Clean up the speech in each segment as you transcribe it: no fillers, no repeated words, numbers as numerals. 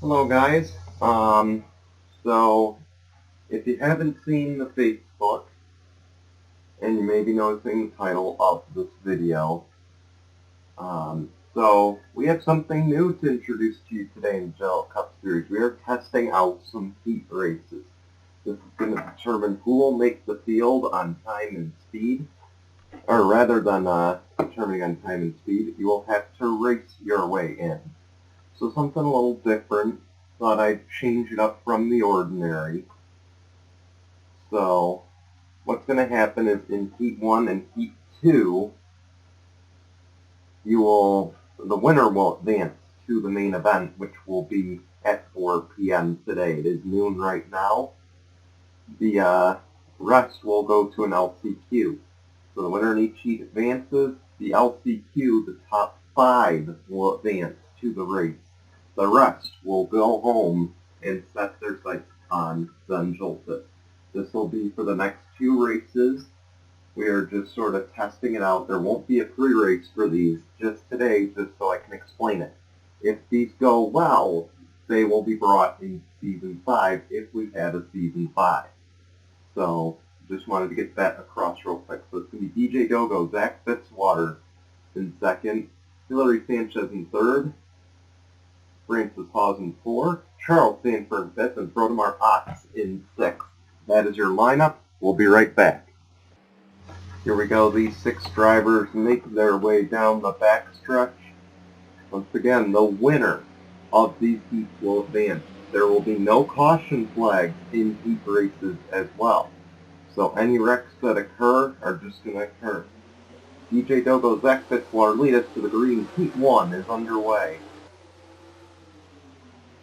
Hello guys. So if you haven't seen the Facebook and you may be noticing the title of this video, so we have something new to introduce to you today in the Jello Cup Series. We are testing out some heat races. This is going to determine who will make the field on time and speed, or rather than determining on time and speed, you will have to race your way in. So something a little different. Thought I'd change it up from the ordinary. So what's going to happen is in Heat 1 and Heat 2, the winner will advance to the main event, which will be at 4 p.m. today. It is noon right now. The rest will go to an LCQ. So the winner in each heat advances. The LCQ, the top 5, will advance to the race. The rest will go home and set their sights on Zenjolta. This will be for the next 2 races. We are just sort of testing it out. There won't be a pre-race for these just today, just so I can explain it. If these go well, they will be brought in Season 5 if we had a Season 5. So, just wanted to get that across real quick. So it's going to be DJ Dogo, Zach Fitzwater in second, Hillary Sanchez in third, Francis Hawes in 4th, Charles Sandfer in 5th, and Frodomar Otts in 6th. That is your lineup. We'll be right back. Here we go. These 6 drivers make their way down the backstretch. Once again, the winner of these heats will advance. There will be no caution flags in heat races as well. So any wrecks that occur are just going to occur. DJ Dogo, Zach Fitzwater lead us to the green. Heat 1 is underway.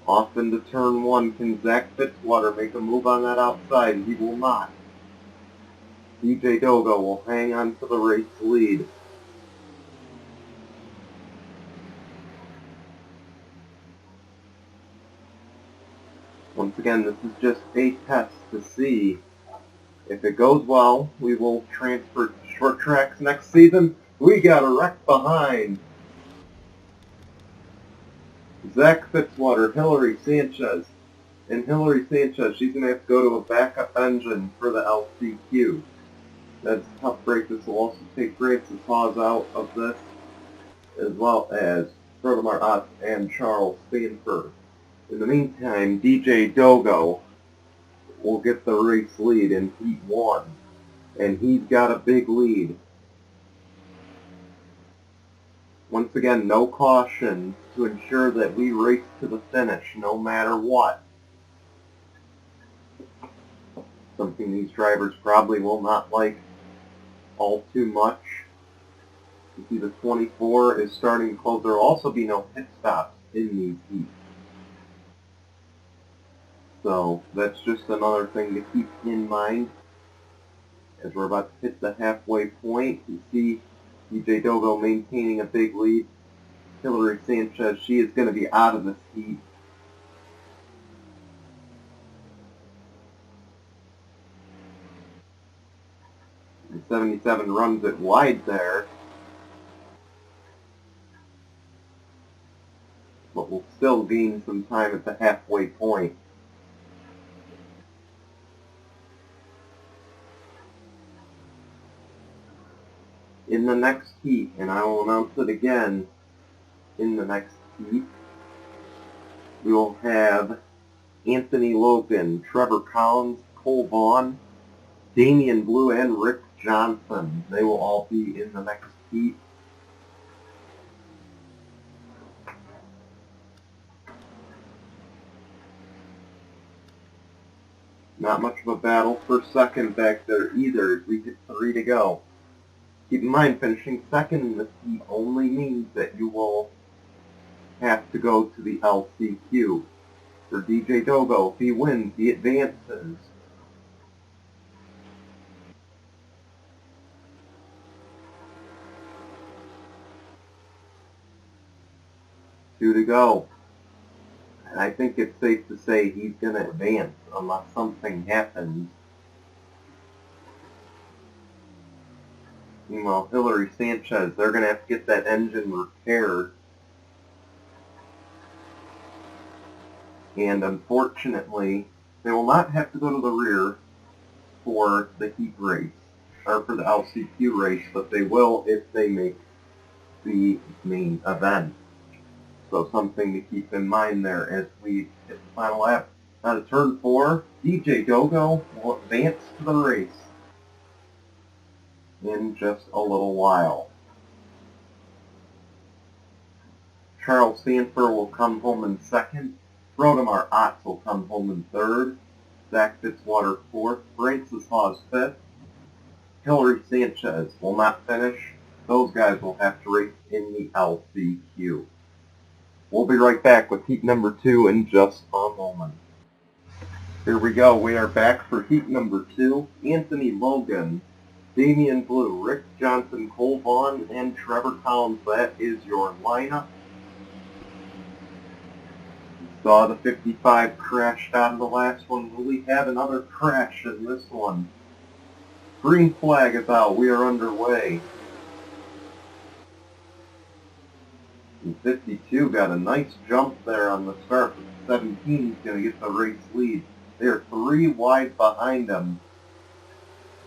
Off into turn 1, can Zach Fitzwater make a move on that outside? He will not. DJ Dogo will hang on to the race lead. Once again, this is just a test to see. If it goes well, we will transfer to short tracks next season. We got a wreck behind. Zach Fitzwater, Hillary Sanchez. And Hillary Sanchez, she's going to have to go to a backup engine for the LCQ. That's a tough break. This will also take Francis Hawes out of this, as well as Frodomar Otts and Charles Sandfer. In the meantime, DJ Dogo will get the race lead in Heat 1, and he's got a big lead. Once again, no caution to ensure that we race to the finish no matter what. Something these drivers probably will not like all too much. You see the 24 is starting to close. There will also be no pit stops in these heats. So that's just another thing to keep in mind as we're about to hit the halfway point. You see DJ Dogo maintaining a big lead. Hillary Sanchez, she is going to be out of this heat. And 77 runs it wide there. But will still gain some time at the halfway point. In the next heat, and I will announce it again, in the next heat, we will have Anthony Logan, Trevor Collins, Cole Vaughan, Damian Blue, and Rick Johnson. They will all be in the next heat. Not much of a battle for second back there either. We get 3 to go. Keep in mind, finishing second in the heat only means that you will have to go to the LCQ. For DJ Dogo, if he wins, he advances. Two to go. And I think it's safe to say he's going to advance unless something happens. Meanwhile, Hillary Sanchez, they're going to have to get that engine repaired. And unfortunately, they will not have to go to the rear for the heat race, or for the LCQ race, but they will if they make the main event. So something to keep in mind there as we hit the final lap. Out of turn 4, DJ Dogo will advance to the race in just a little while. Charles Sandfer will come home in second. Frodomar Otts will come home in third. Zachary Fitzwater fourth. Francis Hawes fifth. Hillary Sanchez will not finish. Those guys will have to race in the LCQ. We'll be right back with heat number 2 in just a moment. Here we go. We are back for heat number 2. Anthony Logan, Damian Blue, Rick Johnson, Cole Vaughan, and Trevor Collins. That is your lineup. You saw the 55 crashed out of the last one. Will we have another crash in this one? Green flag is out. We are underway. And 52 got a nice jump there on the start, but 17 is going to get the race lead. They are 3 wide behind him.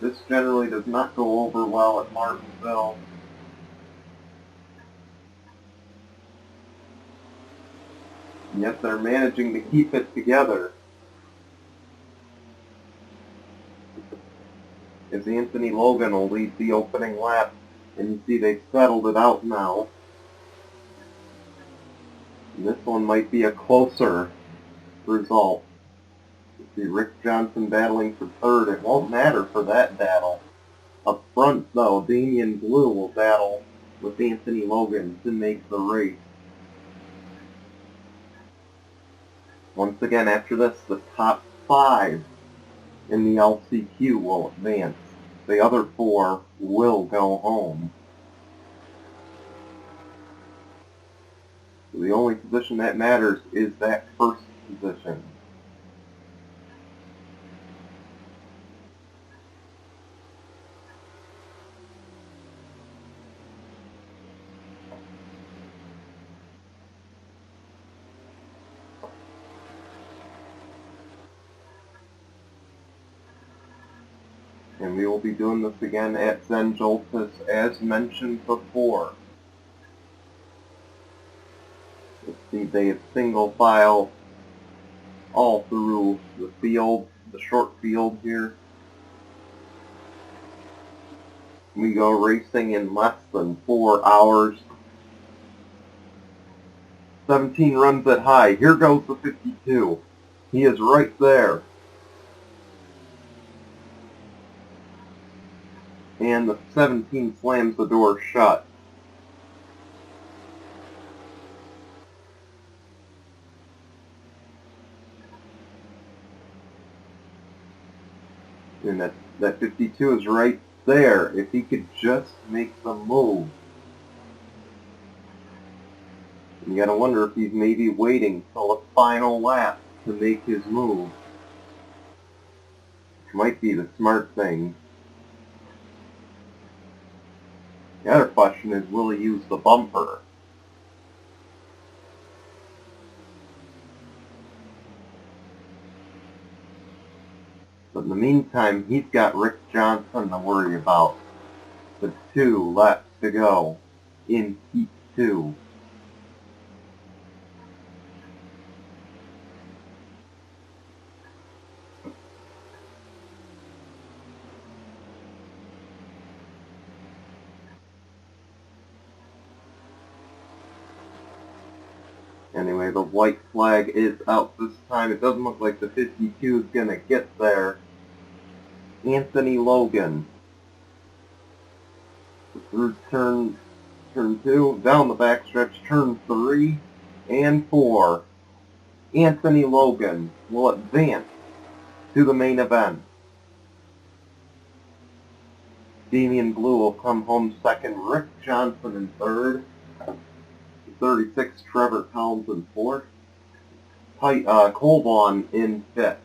This generally does not go over well at Martinsville. And yet they're managing to keep it together. As Anthony Logan will lead the opening lap, and you see they've settled it out now. And this one might be a closer result. You see Rick Johnson battling for third. It won't matter for that battle. Up front, though, Damian Blue will battle with Anthony Logan to make the race. Once again, after this, the top 5 in the LCQ will advance. The other 4 will go home. So the only position that matters is that first position. And we will be doing this again at Zen Joltis as mentioned before. Let's see, they have single file all through the field, the short field here. We go racing in less than 4 hours. 17 runs at high. Here goes the 52. He is right there. And the 17 slams the door shut. And that 52 is right there. If he could just make the move. And you gotta wonder if he's maybe waiting till the final lap to make his move. Which might be the smart thing. The other question is, will he use the bumper? But in the meantime, he's got Rick Johnson to worry about. With 2 laps to go in Heat 2. Anyway, the white flag is out this time. It doesn't look like the 52 is going to get there. Anthony Logan. Through turn 2, down the backstretch, turn 3 and 4. Anthony Logan will advance to the main event. Damian Blue will come home second. Rick Johnson in third. 36, Trevor Collins in fourth. Cole Vaughan in fifth.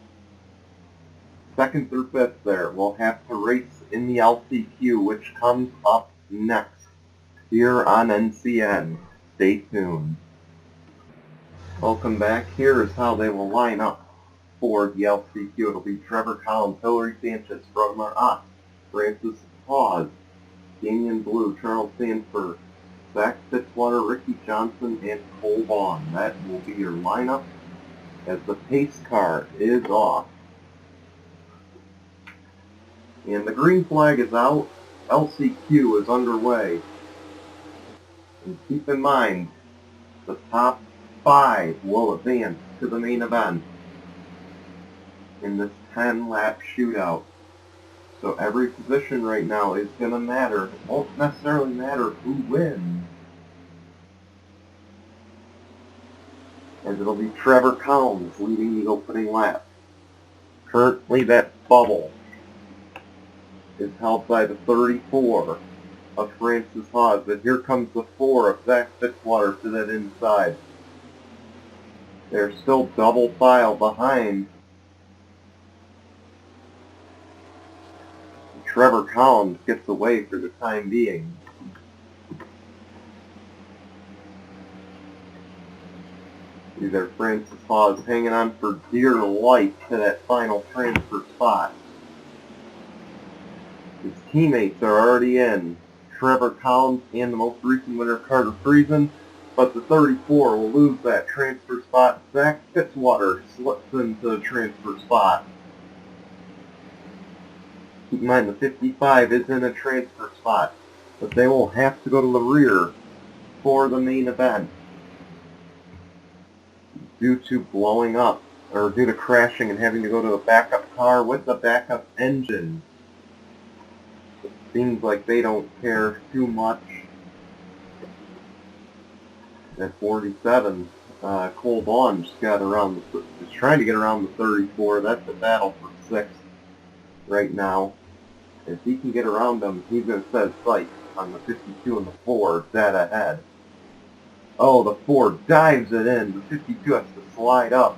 Second through fifth there. We'll have to race in the LCQ, which comes up next here on NCN. Stay tuned. Welcome back. Here is how they will line up for the LCQ. It'll be Trevor Collins, Hillary Sanchez, Frodomar Otts, Francis Hawes, Damian Blue, Charles Sandfer, Zach Fitzwater, Ricky Johnson, and Cole Vaughan. That will be your lineup as the pace car is off. And the green flag is out. LCQ is underway. And keep in mind, the top 5 will advance to the main event in this 10-lap shootout. So every position right now is going to matter. It won't necessarily matter who wins, as it'll be Trevor Collins leading the opening lap. Currently that bubble is held by the 34 of Francis Hawes, but here comes the 4 of Zach Fitzwater to that inside. They're still double file behind Trevor Collins gets away for the time being. Either Francis Hawes hanging on for dear life to that final transfer spot. His teammates are already in. Trevor Collins and the most recent winner, Carter Friesen, but the 34 will lose that transfer spot. Zach Fitzwater slips into the transfer spot. Keep in mind the 55 is in a transfer spot, but they will have to go to the rear for the main event due to blowing up, or due to crashing and having to go to a backup car with a backup engine. It seems like they don't care too much. At 47, Cole Vaughan just trying to get around the 34. That's a battle for 6th right now. If he can get around them, he's going to set his sights on the 52 and the 4 dead ahead. Oh, the 4 dives it in. The 52 has to slide up.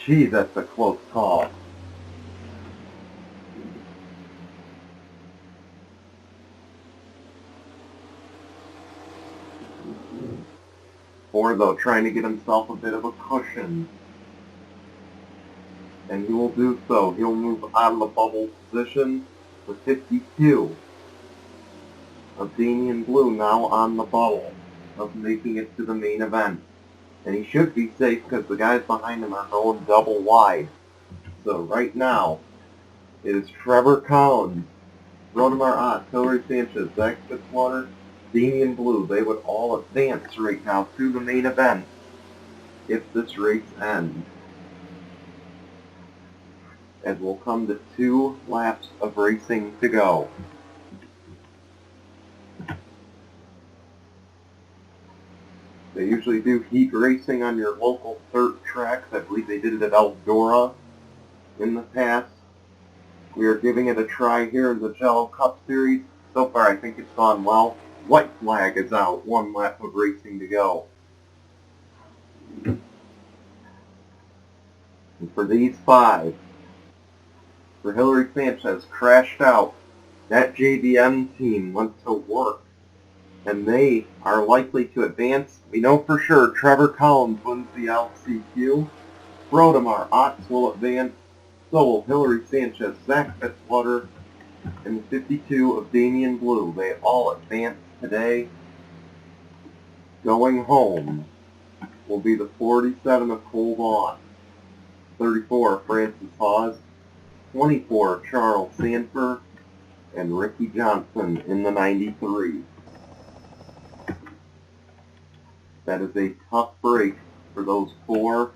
Gee, that's a close call. Ford, though, trying to get himself a bit of a cushion. And he will do so. He'll move out of the bubble position. The 52 of Damian Blue now on the bubble of making it to the main event. And he should be safe because the guys behind him are going double wide. So right now, it is Trevor Collins, Frodomar Otts, Hillary Sanchez, Zach Fitzwater, Damian Blue. They would all advance right now to the main event if this race ends. And we'll come to 2 laps of racing to go. They usually do heat racing on your local dirt tracks. I believe they did it at Eldora in the past. We are giving it a try here in the Jello Cup Series. So far, I think it's gone well. White flag is out. 1 lap of racing to go. And for these 5, for Hillary Sanchez, crashed out. That JBM team went to work, and they are likely to advance. We know for sure Trevor Collins wins the LCQ. Frodomar Otts will advance. So will Hillary Sanchez, Zach Fitzwater, and the 52 of Damian Blue. They all advance today. Going home will be the 47 of Cole Vaughan, 34 of Francis Hawes, 24 Charles Sandfer, and Ricky Johnson in the 93. That is a tough break for those 4.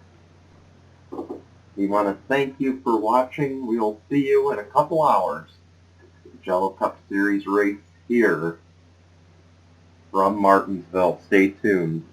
We want to thank you for watching. We will see you in a couple hours. Jello Cup Series race here from Martinsville. Stay tuned.